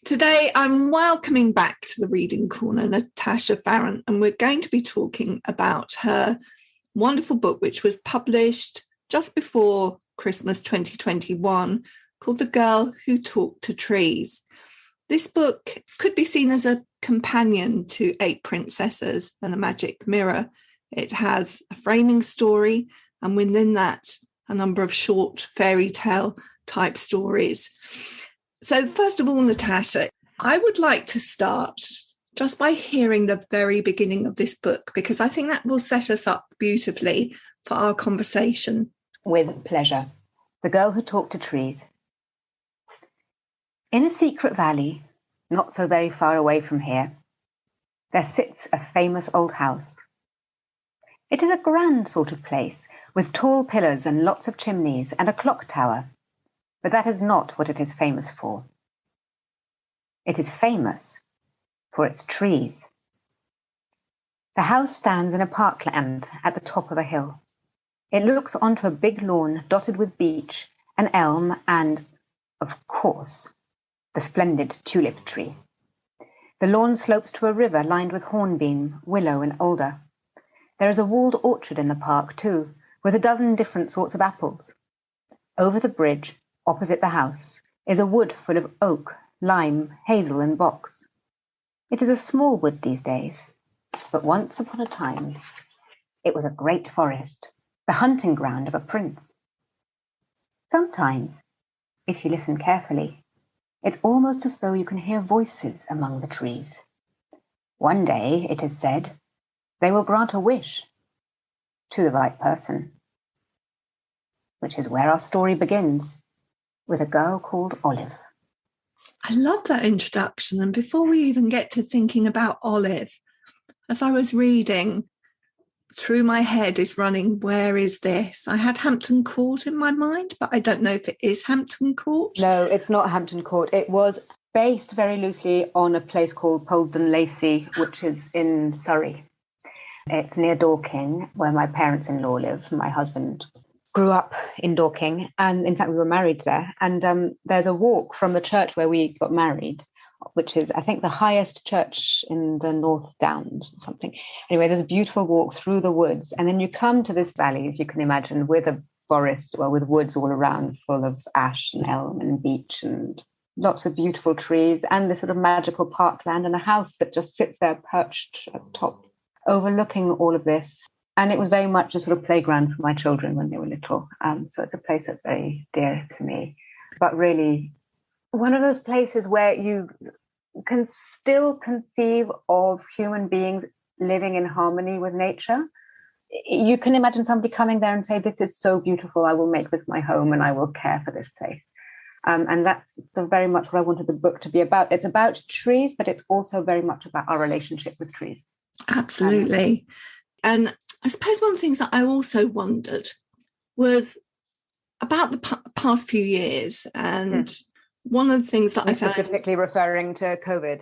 Today, I'm welcoming back to the Reading Corner Natasha Farrant, and we're going to be talking about her wonderful book, which was published just before Christmas 2021, called The Girl Who Talked to Trees. This book could be seen as a companion to Eight Princesses and a Magic Mirror. It has a framing story, and within that, a number of short fairy tale type stories. So first of all, Natasha, I would like to start just by hearing the very beginning of this book, because I think that will set us up beautifully for our conversation. With pleasure. The Girl Who Talked to Trees. In a secret valley, not so very far away from here, there sits a famous old house. It is a grand sort of place, with tall pillars and lots of chimneys and a clock tower. But that is not what it is famous for. It is famous for its trees. The house stands in a parkland at the top of a hill. It looks onto a big lawn dotted with beech, an elm, and, of course, the splendid tulip tree. The lawn slopes to a river lined with hornbeam, willow, and alder. There is a walled orchard in the park, too, with a dozen different sorts of apples. Over the bridge, opposite the house, is a wood full of oak, lime, hazel, and box. It is a small wood these days, but once upon a time, it was a great forest, the hunting ground of a prince. Sometimes, if you listen carefully, it's almost as though you can hear voices among the trees. One day, it is said, they will grant a wish to the right person, which is where our story begins, with a girl called Olive. I love that introduction. And before we even get to thinking about Olive, as I was reading, through my head is running, where is this? I had Hampton Court in my mind, but I don't know if it is Hampton Court. No, it's not Hampton Court. It was based very loosely on a place called Polesden Lacey, which is in Surrey. It's near Dorking, where my parents-in-law live. My husband grew up in Dorking, and in fact we were married there. And there's a walk from the church where we got married, which is, I think, the highest church in the North Downs or something. Anyway, there's a beautiful walk through the woods, and then you come to this valley, as you can imagine, with a forest, well, with woods all around, full of ash and elm and beech and lots of beautiful trees, and this sort of magical parkland, and a house that just sits there perched at the top, overlooking all of this. And it was very much a sort of playground for my children when they were little. So it's a place that's very dear to me. But really, one of those places where you can still conceive of human beings living in harmony with nature. You can imagine somebody coming there and say, this is so beautiful, I will make this my home and I will care for this place. And that's sort of very much what I wanted the book to be about. It's about trees, but it's also very much about our relationship with trees. Absolutely. And I suppose one of the things that I also wondered was about the past few years. And one of the things that I found... Specifically referring to COVID.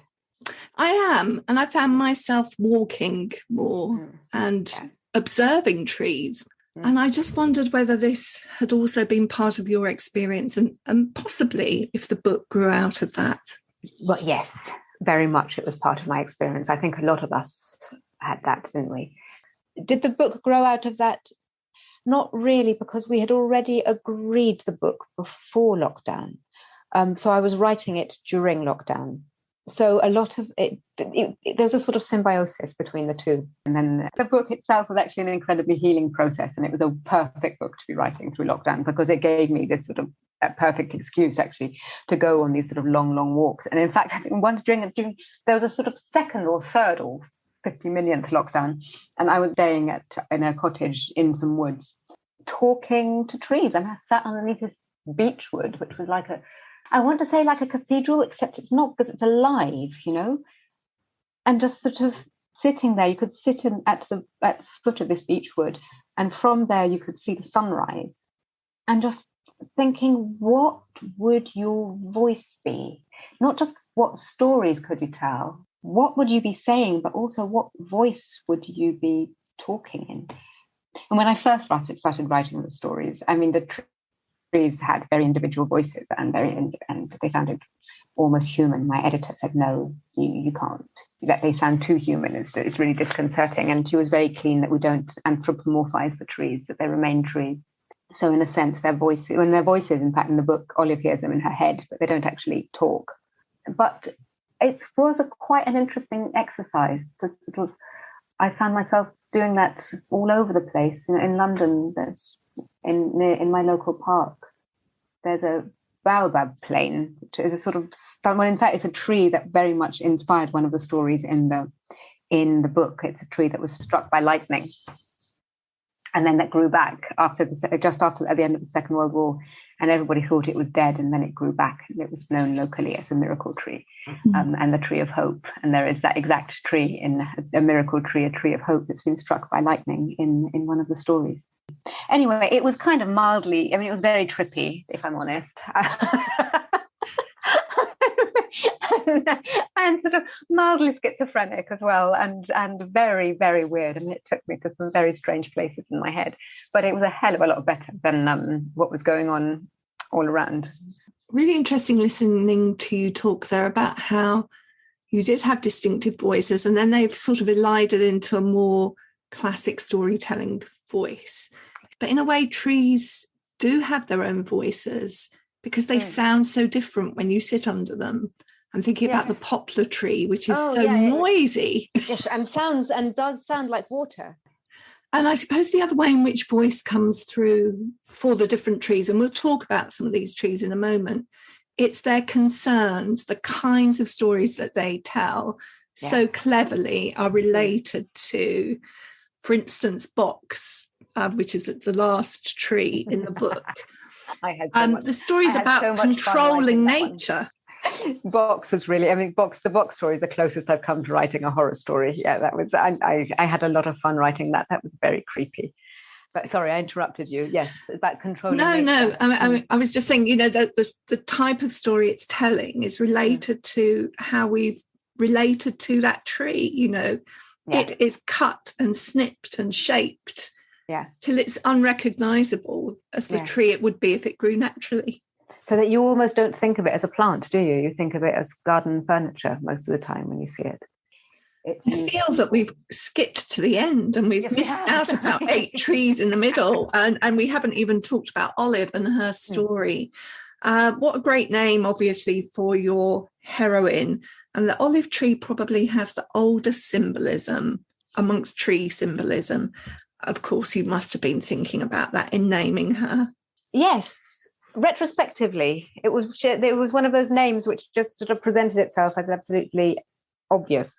I am. And I found myself walking more and observing trees. And I just wondered whether this had also been part of your experience and possibly if the book grew out of that. Well, yes, very much it was part of my experience. I think a lot of us had that, didn't we? Did the book grow out of that? Not really, because we had already agreed the book before lockdown. So I was writing it during lockdown. So a lot of it, there's a sort of symbiosis between the two. And then the book itself was actually an incredibly healing process. And it was a perfect book to be writing through lockdown because it gave me this sort of perfect excuse actually to go on these sort of long walks. And in fact, I think once during there was a sort of second or third or 50 millionth lockdown, and I was staying in a cottage in some woods, talking to trees. And I sat underneath this beechwood, which was like I want to say like a cathedral, except it's not because it's alive, you know. And just sort of sitting there, you could sit at the foot of this beechwood, and from there you could see the sunrise. And just thinking, what would your voice be? Not just what stories could you tell, what would you be saying, but also what voice would you be talking in? And when I first started writing the stories, I mean, the trees had very individual voices and they sounded almost human. My editor said, no, you can't. That they sound too human. It's really disconcerting. And she was very keen that we don't anthropomorphize the trees, that they remain trees. So in a sense, their voices, in fact, in the book, Olive hears them in her head, but they don't actually talk. But it was quite an interesting exercise to sort of, I found myself doing that all over the place. In London, there's in my local park, there's a baobab plain, which is a sort of, well, in fact, it's a tree that very much inspired one of the stories in the book. It's a tree that was struck by lightning, and then that grew back at the end of the Second World War, and everybody thought it was dead, and then it grew back, and it was known locally as a miracle tree, and the tree of hope. And there is that exact tree in a miracle tree, a tree of hope, that's been struck by lightning in one of the stories. Anyway, it was kind of mildly, it was very trippy, if I'm honest. And sort of mildly schizophrenic as well, and very, very weird. It took me to some very strange places in my head, but it was a hell of a lot better than what was going on all around. Really interesting listening to you talk there about how you did have distinctive voices, and then they've sort of elided into a more classic storytelling voice. But in a way, trees do have their own voices because they sound so different when you sit under them. I'm thinking about the poplar tree, which is noisy. Yes, and does sound like water. And I suppose the other way in which voice comes through for the different trees, and we'll talk about some of these trees in a moment, it's their concerns, the kinds of stories that they tell so cleverly are related to, for instance, box, which is the last tree in the book. The stories about controlling nature. Box was really, the box story is the closest I've come to writing a horror story. Yeah, that was, I had a lot of fun writing that. That was very creepy. But sorry, I interrupted you. Yes, about controlling nature. No. I was just saying, the type of story it's telling is related to how we've related to that tree. It is cut and snipped and shaped till it's unrecognizable as the tree it would be if it grew naturally. So that you almost don't think of it as a plant, do you? You think of it as garden furniture most of the time when you see it. I feel that we've skipped to the end and we've missed out about 8 trees in the middle, and we haven't even talked about Olive and her story. What a great name, obviously, for your heroine. And the olive tree probably has the oldest symbolism amongst tree symbolism. Of course, you must have been thinking about that in naming her. Yes. Retrospectively, it was one of those names which just sort of presented itself as absolutely obvious.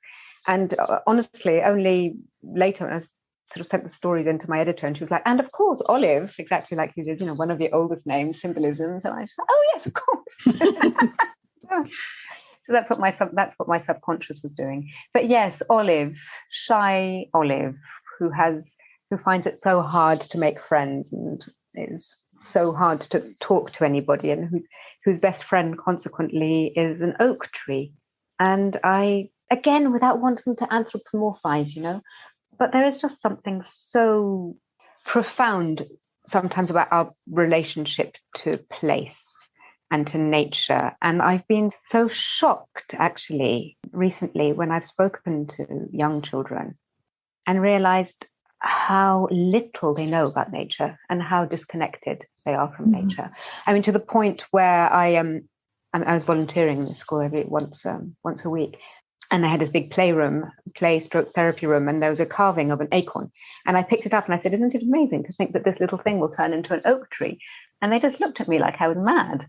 And honestly, only later when I sort of sent the stories into my editor, and she was like, and of course, Olive, exactly like you did, one of the oldest names, symbolisms. And I was like, oh yes, of course. So that's what my subconscious was doing. But yes, Olive, shy Olive, who finds it so hard to make friends and is so hard to talk to anybody, and whose best friend consequently is an oak tree. And I, again, without wanting to anthropomorphize, but there is just something so profound sometimes about our relationship to place and to nature. And I've been so shocked actually recently when I've spoken to young children and realized how little they know about nature and how disconnected they are from nature. To the point where I was volunteering in the school once a week, and they had this big play/therapy room, and there was a carving of an acorn, and I picked it up and I said, "Isn't it amazing to think that this little thing will turn into an oak tree?" And they just looked at me like I was mad.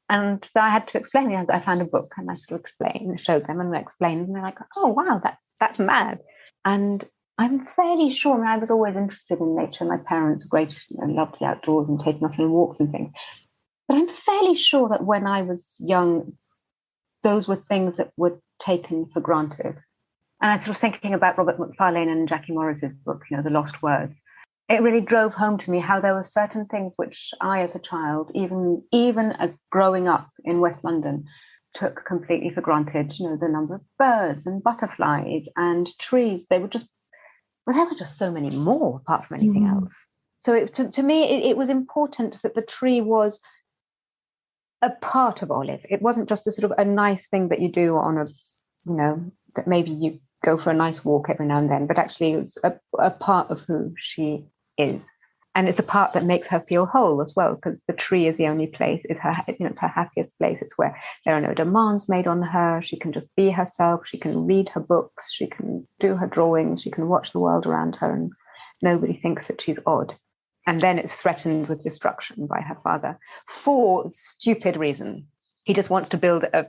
And so I had to explain. I found a book and I sort of showed them and explained, and they're like, "Oh wow, that's mad." And I'm fairly sure, I was always interested in nature. My parents were great, loved the outdoors and taking us on walks and things. But I'm fairly sure that when I was young, those were things that were taken for granted. And I'm sort of thinking about Robert Macfarlane and Jackie Morris's book, The Lost Words. It really drove home to me how there were certain things which I, as a child, even as growing up in West London, took completely for granted. The number of birds and butterflies and trees. There were just so many more apart from anything else. So to me, it was important that the tree was a part of Olive. It wasn't just a sort of a nice thing that you do on a, that maybe you go for a nice walk every now and then, but actually it was a part of who she is. And it's the part that makes her feel whole as well, because the tree is the only place, it's her, it's her happiest place. It's where there are no demands made on her. She can just be herself. She can read her books. She can do her drawings. She can watch the world around her, and nobody thinks that she's odd. And then it's threatened with destruction by her father for stupid reason. He just wants to build a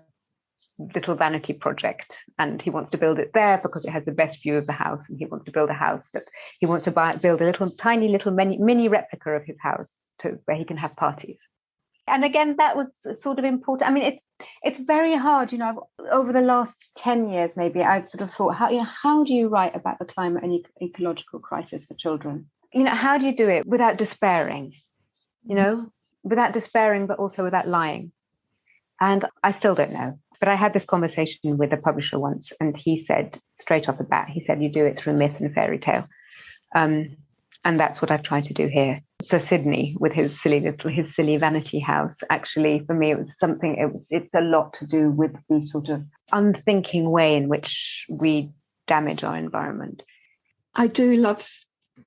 little vanity project, and he wants to build it there because it has the best view of the house, and he wants to build a house that he wants to build a tiny little mini replica of his house where he can have parties. And again, that was sort of important. I mean, it's very hard, over the last 10 years maybe, I've sort of thought, how do you write about the climate and ecological crisis for children? How do you do it without despairing, without despairing, but also without lying? And I still don't know. But I had this conversation with a publisher once, and he said straight off the bat, he said, you do it through myth and fairy tale. And that's what I've tried to do here. So Sydney, with his silly vanity house, actually, for me, it was something, it's a lot to do with the sort of unthinking way in which we damage our environment. I do love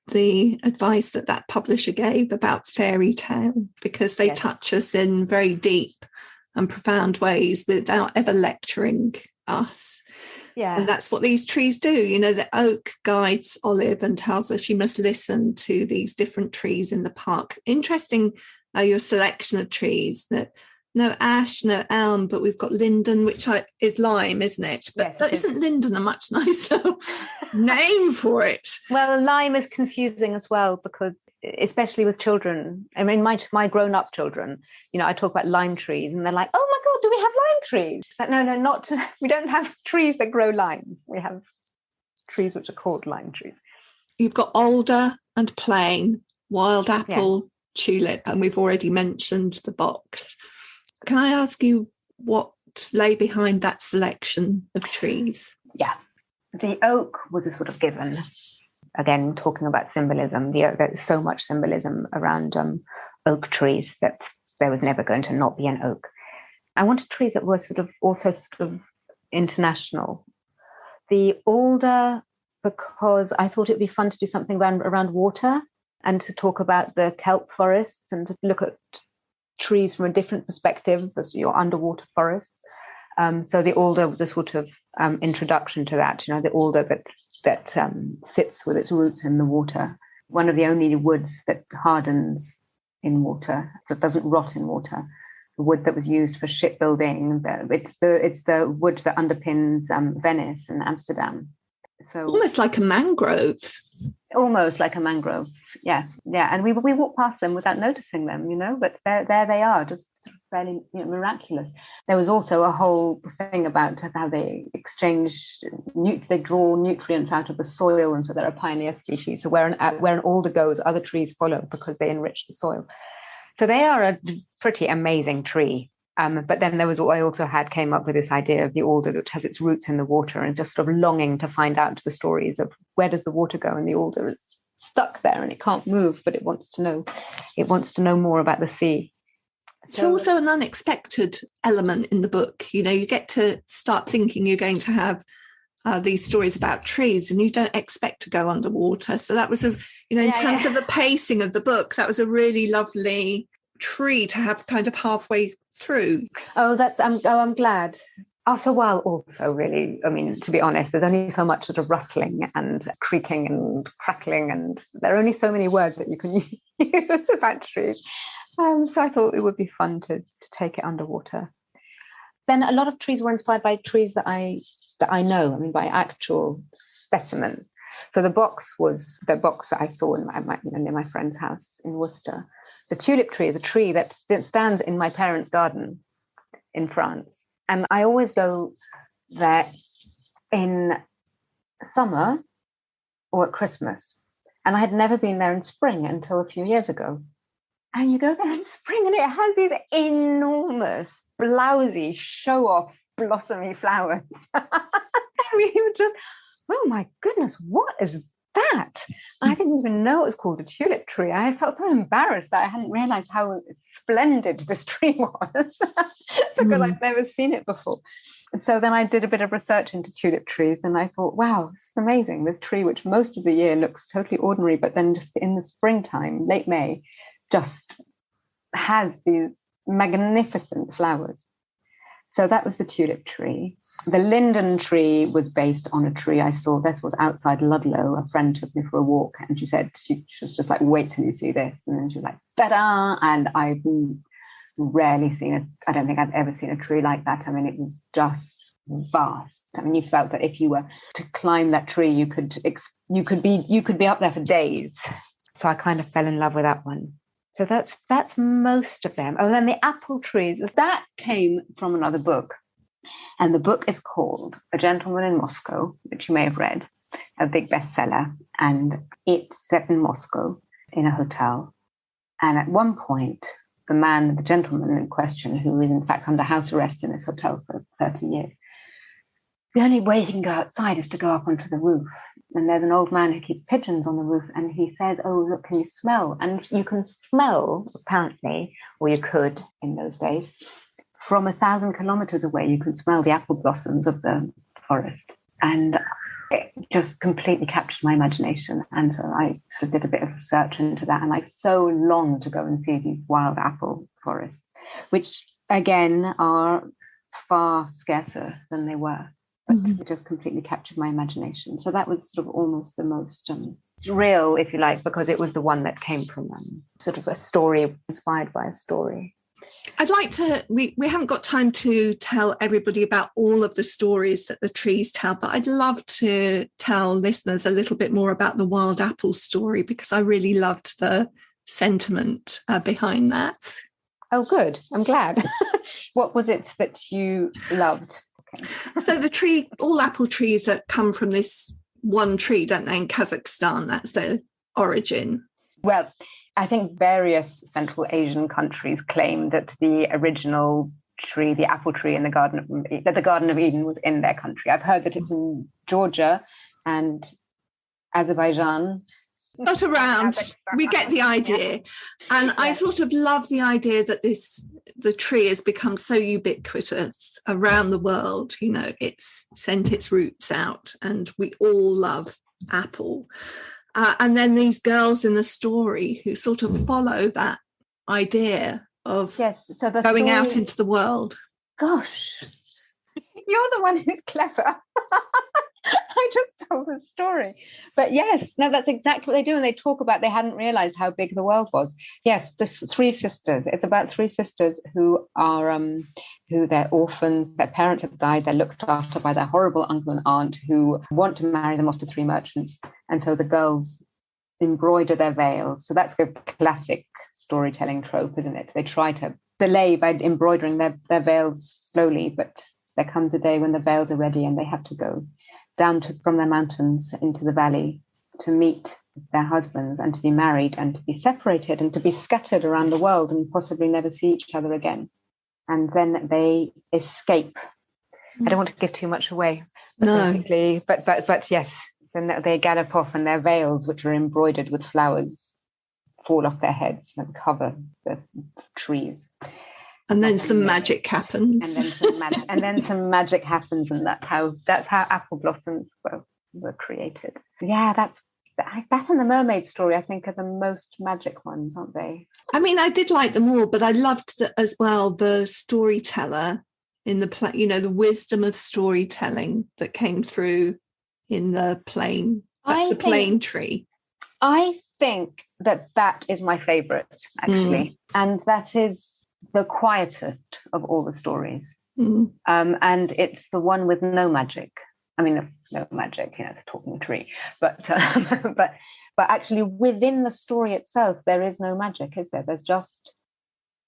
the advice that publisher gave about fairy tale, because they touch us in very deep and profound ways without ever lecturing us. Yeah. And that's what these trees do. The oak guides Olive and tells her she must listen to these different trees in the park. Interesting, your selection of trees, that no ash, no elm, but we've got linden, which is lime, isn't it? But isn't linden a much nicer name for it? Well, lime is confusing as well, because especially with children, I mean, my grown-up children, I talk about lime trees, and they're like, oh my God, do we have lime trees? It's like, no, we don't have trees that grow limes. We have trees which are called lime trees. You've got alder and plane, wild apple, tulip, and we've already mentioned the box. Can I ask you what lay behind that selection of trees? Yeah, the oak was a sort of given. Again, talking about symbolism, there's so much symbolism around oak trees that there was never going to not be an oak. I wanted trees that were also international. The alder, because I thought it'd be fun to do something around water, and to talk about the kelp forests, and to look at trees from a different perspective as your underwater forests. So the alder was a sort of introduction to that, the alder that sits with its roots in the water. One of the only woods that hardens in water, that doesn't rot in water. The wood that was used for shipbuilding, it's the wood that underpins Venice and Amsterdam. So almost like a mangrove. Almost like a mangrove, yeah. And we walk past them without noticing them, but there they are, just fairly miraculous. There was also a whole thing about how they they draw nutrients out of the soil, and so they're a pioneer species. So where an alder goes, other trees follow because they enrich the soil. So they are a pretty amazing tree. But then I also came up with this idea of the alder that has its roots in the water, and just sort of longing to find out the stories of where does the water go, and the alder is stuck there and it can't move, but it wants to know more about the sea. It's also an unexpected element in the book. You get to start thinking you're going to have these stories about trees, and you don't expect to go underwater. So that was in terms of the pacing of the book, that was a really lovely tree to have kind of halfway through. I'm glad. After a while also, really, I mean, to be honest, there's only so much sort of rustling and creaking and crackling, and there are only so many words that you can use about trees. So I thought it would be fun to take it underwater. Then a lot of trees were inspired by trees that I know, by actual specimens. So the box that I saw near my friend's house in Worcester. The tulip tree is a tree that stands in my parents' garden in France. And I always go there in summer or at Christmas. And I had never been there in spring until a few years ago. And you go there in spring and it has these enormous, blousy, show-off, blossomy flowers. And we were just, oh my goodness, what is that? I didn't even know it was called a tulip tree. I felt so embarrassed that I hadn't realized how splendid this tree was because I'd never seen it before. So then I did a bit of research into tulip trees, and I thought, wow, this is amazing. This tree, which most of the year looks totally ordinary, but then just in the springtime, late May, just has these magnificent flowers. So that was the tulip tree. The linden tree was based on a tree I saw. This was outside Ludlow. A friend took me for a walk, and she said, she was just like, wait till you see this. And then she was like, ta-da! And I've rarely seen it. I don't think I've ever seen a tree like that. I mean, it was just vast. I mean, you felt that if you were to climb that tree, you could be up there for days. So I kind of fell in love with that one. So that's most of them. Oh, then the apple trees, that came from another book. And the book is called A Gentleman in Moscow, which you may have read, a big bestseller. And it's set in Moscow in a hotel. And at one point, the gentleman in question, who is in fact under house arrest in this hotel for 30 years, the only way he can go outside is to go up onto the roof. And there's an old man who keeps pigeons on the roof, and he says, oh, look, can you smell? And you can smell, apparently, or you could in those days, from 1,000 kilometers away, you can smell the apple blossoms of the forest. And it just completely captured my imagination. And so I sort of did a bit of research into that. And I so longed to go and see these wild apple forests, which, again, are far scarcer than they were. But it just completely captured my imagination. So that was sort of almost the most real, if you like, because it was the one that came from sort of a story inspired by a story. I'd like to, we haven't got time to tell everybody about all of the stories that the trees tell, but I'd love to tell listeners a little bit more about the wild apple story, because I really loved the sentiment behind that. Oh, good. I'm glad. What was it that you loved? Okay. So all apple trees that come from this one tree, don't they, in Kazakhstan? That's their origin. Well, I think various Central Asian countries claim that the original tree, the apple tree in the Garden of Eden was in their country. I've heard that it's in Georgia and Azerbaijan. Not around. We get the idea. Yeah. And yeah. I sort of love the idea that the tree has become so ubiquitous around the world. You know, it's sent its roots out, and we all love apple. And then these girls in the story who sort of follow that idea of going out into the world. Gosh, you're the one who's clever. I just told the story. But yes, no, that's exactly what they do. And they talk about, they hadn't realized how big the world was. Yes, there's three sisters. It's about three sisters who are, who they're orphans. Their parents have died. They're looked after by their horrible uncle and aunt who want to marry them off to three merchants. And so the girls embroider their veils. So that's a classic storytelling trope, isn't it? They try to delay by embroidering their veils slowly, but there comes a day when the veils are ready and they have to go down from their mountains into the valley to meet their husbands and to be married and to be separated and to be scattered around the world and possibly never see each other again. And then they escape. I don't want to give too much away. No. But yes, then they gallop off and their veils, which are embroidered with flowers, fall off their heads and cover the trees. And then some magic happens. And then some magic happens, and that's how apple blossoms were created. Yeah, that and the mermaid story, I think, are the most magic ones, aren't they? I mean, I did like them all, but I loved as well the storyteller in the play. You know, the wisdom of storytelling that came through in the plane. That's the plane tree. I think that is my favourite, actually, and that is the quietest of all the stories. And it's the one with no magic. I mean, no magic, you know, it's a talking tree. But actually within the story itself, there is no magic, is there? There's just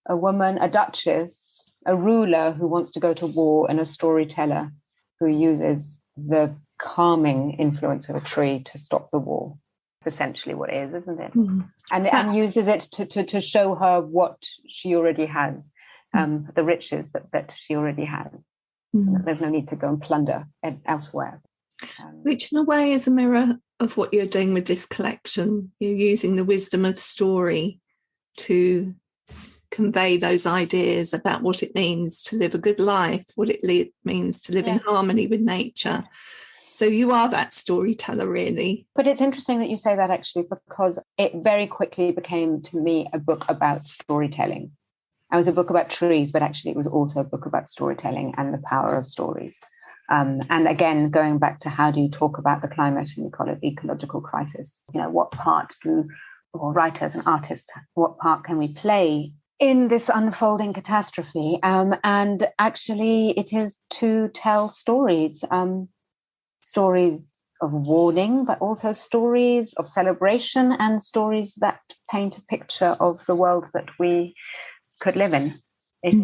a woman, a duchess, a ruler who wants to go to war, and a storyteller who uses the calming influence of a tree to stop the war. It's essentially what it is, isn't it? And uses it to show her what she already has, the riches that she already has. There's no need to go and plunder elsewhere. Which in a way is a mirror of what you're doing with this collection. You're using the wisdom of story to convey those ideas about what it means to live a good life, what it means to live in harmony with nature. So you are that storyteller, really. But it's interesting that you say that, actually, because it very quickly became, to me, a book about storytelling. It was a book about trees, but actually it was also a book about storytelling and the power of stories. And again, going back to how do you talk about the climate and ecological crisis? What part or writers and artists, what part can we play in this unfolding catastrophe? And actually, it is to tell stories, stories of warning, but also stories of celebration and stories that paint a picture of the world that we could live in if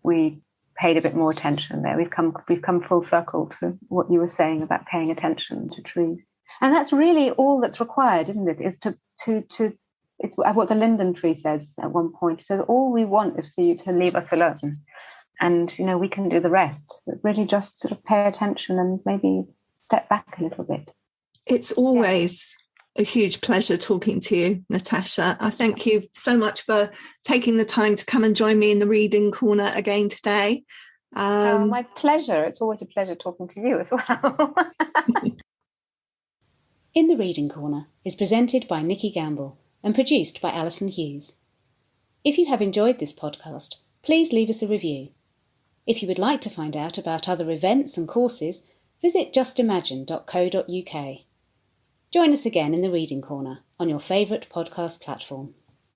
we paid a bit more attention there. We've come full circle to what you were saying about paying attention to trees, and that's really all that's required, isn't it? Is to it's what the linden tree says at one point. It says, all we want is for you to leave us alone, and we can do the rest. But really, just sort of pay attention and maybe step back a little bit. It's always a huge pleasure talking to you, Natasha. I thank you so much for taking the time to come and join me in the Reading Corner again today. My pleasure. It's always a pleasure talking to you as well. In the Reading Corner is presented by Nikki Gamble and produced by Alison Hughes. If you have enjoyed this podcast, please leave us a review. If you would like to find out about other events and courses, visit justimagine.co.uk. Join us again in the Reading Corner on your favourite podcast platform.